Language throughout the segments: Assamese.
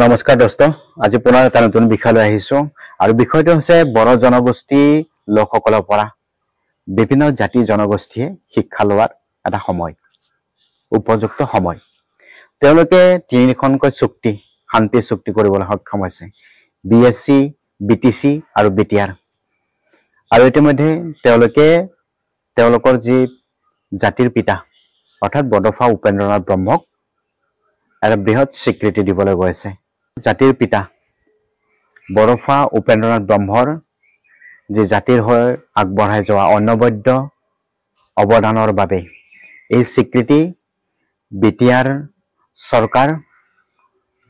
নমস্কাৰ দোস্ত আজি পুনৰ এটা নতুন বিষয় লৈ আহিছো আৰু বিষয়টো হৈছে বড় জনগোষ্ঠী লোকসকলৰ পৰা বিভিন্ন জাতি জনগোষ্ঠীয়ে শিক্ষা লোৱাৰ এটা সময় উপযুক্ত সময় তেওঁলোকে তিনিখনকৈ চুক্তি শান্তি চুক্তি কৰিবলৈ সক্ষম হৈছে বিএসসি বিটিসি আৰু বিটিআৰ আৰু ইতিমধ্যে তেওঁলোকে তেওঁলোকৰ যি জাতিৰ পিতা অৰ্থাৎ বডফা উপেন্দ্ৰনাথ ব্ৰহ্মক এটা বৃহৎ স্বীকৃতি দিবলৈ গৈছে জাতিৰ পিতা বড়ফা উপেন্দ্ৰনাথ ব্ৰহ্মৰ যি জাতিৰ হৈ আগবঢ়াই যোৱা অনবদ্য অৱদানৰ বাবে এই স্বীকৃতি বিটিআৰ চৰকাৰ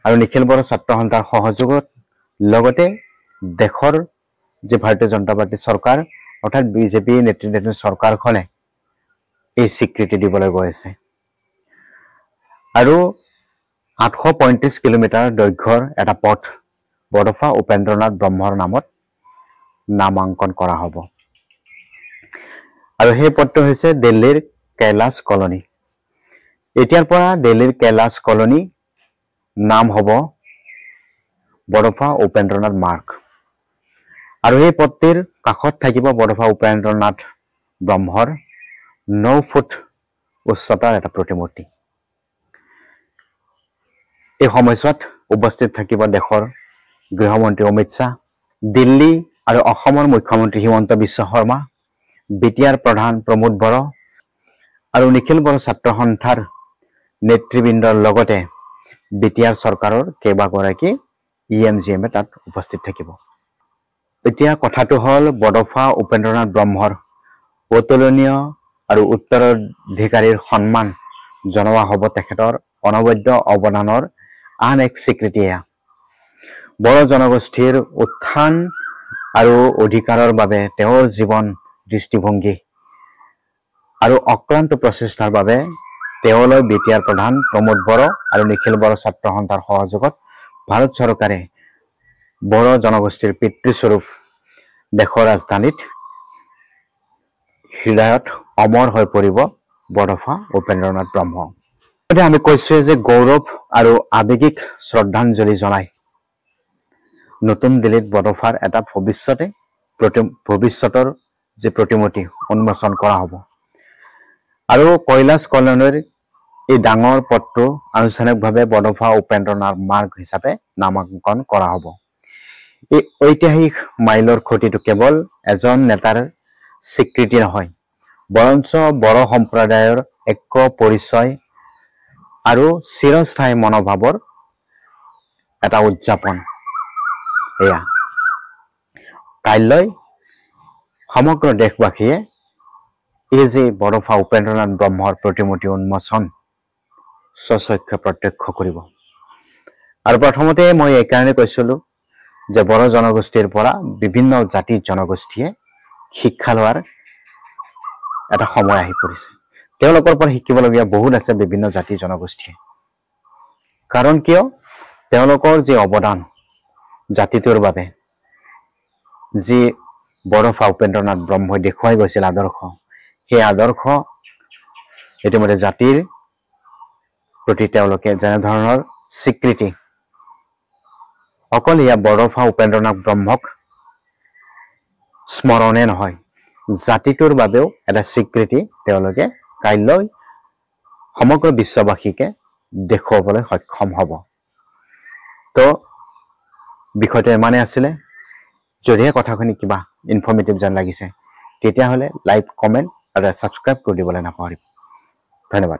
আৰু নিখিল বড়ো ছাত্ৰ সন্থাৰ সহযোগত লগতে দেশৰ যে ভাৰতীয় জনতা পাৰ্টি চৰকাৰ অৰ্থাৎ বিজেপি নেতৃত্বাধীন চৰকাৰখনে এই স্বীকৃতি দিবলৈ গৈছে আৰু 835 কিলোমিটাৰ দৈৰ্ঘ্যৰ এটা পথ বড়ফা উপেন্দ্ৰনাথ ব্ৰহ্মৰ নামত নামাঙ্কন কৰা হ'ব আৰু সেই পথটো হৈছে দিল্লীৰ কৈলাশ কলনী এতিয়াৰ পৰা দিল্লীৰ কৈলাশ কলনী নাম হ'ব বড়ফা উপেন্দ্ৰনাথ মাৰ্গ আৰু এই পথটিৰ কাষত থাকিব বড়ফা উপেন্দ্ৰনাথ ব্ৰহ্মৰ 9 ফুট উচ্চতাৰ এটা প্ৰতিমূৰ্তি এই সময়ছোৱাত উপস্থিত থাকিব দেশৰ গৃহমন্ত্ৰী অমিত শাহ দিল্লী আৰু অসমৰ মুখ্যমন্ত্ৰী হিমন্ত বিশ্ব শৰ্মা বিটিআৰ প্ৰধান প্ৰমোদ বড়ো আৰু নিখিল বড়ো ছাত্ৰ সন্থাৰ নেতৃবৃন্দৰ লগতে বিটিআৰ চৰকাৰৰ কেইবাগৰাকী ইএমজিএমে তাত উপস্থিত থাকিব এতিয়া কথাটো হ'ল বড়ফা উপেন্দ্ৰনাথ ব্ৰহ্মৰ অতুলনীয় আৰু উত্তৰাধিকাৰীৰ সন্মান জনোৱা হ'ব তেখেতৰ অনবদ্য অৱদানৰ আন এক স্বীকৃতি বড়ো জনগোষ্ঠীৰ উত্থান আৰু অধিকাৰৰ বাবে তেওঁৰ জীৱন দৃষ্টিভংগী আৰু অক্লান্ত প্ৰচেষ্টাৰ বাবে তেওঁলৈ বিটিআৰ প্ৰধান প্ৰমোদ বড়ো আৰু নিখিল বড়ো ছাত্ৰ সন্থাৰ সহযোগত ভাৰত চৰকাৰে বড়ো জনগোষ্ঠীৰ পিতৃস্বৰূপ দেশৰ ৰাজধানীত হৃদয়ত অমৰ হৈ পৰিব বড়ফা উপেন্দ্ৰনাথ ব্ৰহ্ম আমি কৈছো যে গৌৰৱ আৰু আবেগিক শ্ৰদ্ধাঞ্জলি জনাই নতুন দিল্লীত বড়ফাৰ এটা ভৱিষ্যতৰ যে প্ৰতিমূৰ্তি উন্মোচন কৰা হ'ব আৰু কৈলাশ কলনীৰ এই ডাঙৰ পথটো আনুষ্ঠানিকভাৱে বড়ফা উপেন্দ্ৰনাথ মাৰ্গ হিচাপে নামাঙ্কন কৰা হ'ব এই ঐতিহাসিক মাইলৰ খুঁটিটো কেৱল এজন নেতাৰ স্বীকৃতি নহয় বৰঞ্চ বড়ো সম্প্ৰদায়ৰ ঐক্য পৰিচয় আৰু চিৰস্থায়ী মনোভাৱৰ এটা উদযাপন এয়া কাইলৈ সমগ্ৰ দেশবাসীয়ে এই যে বড়ফা উপেন্দ্ৰনাথ ব্ৰহ্মৰ প্ৰতিমূৰ্তি উন্মোচন স্বচক্ষে প্ৰত্যক্ষ কৰিব আৰু প্ৰথমতে মই এই কাৰণে কৈছিলো যে বড়ো জনগোষ্ঠীৰ পৰা বিভিন্ন জাতি জনগোষ্ঠীয়ে শিক্ষা লোৱাৰ এটা সময় আহি পৰিছে তেওঁলোকৰ পৰা শিকিবলগীয়া বহুত আছে বিভিন্ন জাতি জনগোষ্ঠীয়ে কাৰণ কিয় তেওঁলোকৰ যে অৱদান জাতিটোৰ বাবে যি বড়ফা উপেন্দ্ৰনাথ ব্ৰহ্মই দেখুৱাই গৈছিল আদৰ্শ সেই আদৰ্শ ইতিমধ্যে জাতিৰ প্ৰতি তেওঁলোকে যেনে ধৰণৰ স্বীকৃতি অকল ইয়া বড়ফা উপেন্দ্ৰনাথ ব্ৰহ্মক স্মৰণে নহয় জাতিটোৰ বাবেও এটা স্বীকৃতি তেওঁলোকে কাইলৈ সমগ্ৰ বিশ্ববাসীকে দেখুৱাবলৈ সক্ষম হ'ব তো বিষয়টো ইমানে আছিলে যদিহে কথাখিনি কিবা ইনফৰ্মেটিভ যেন লাগিছে তেতিয়াহ'লে লাইক কমেণ্ট আৰু সাবস্ক্ৰাইব কৰি দিবলৈ নাপাহৰিব ধন্যবাদ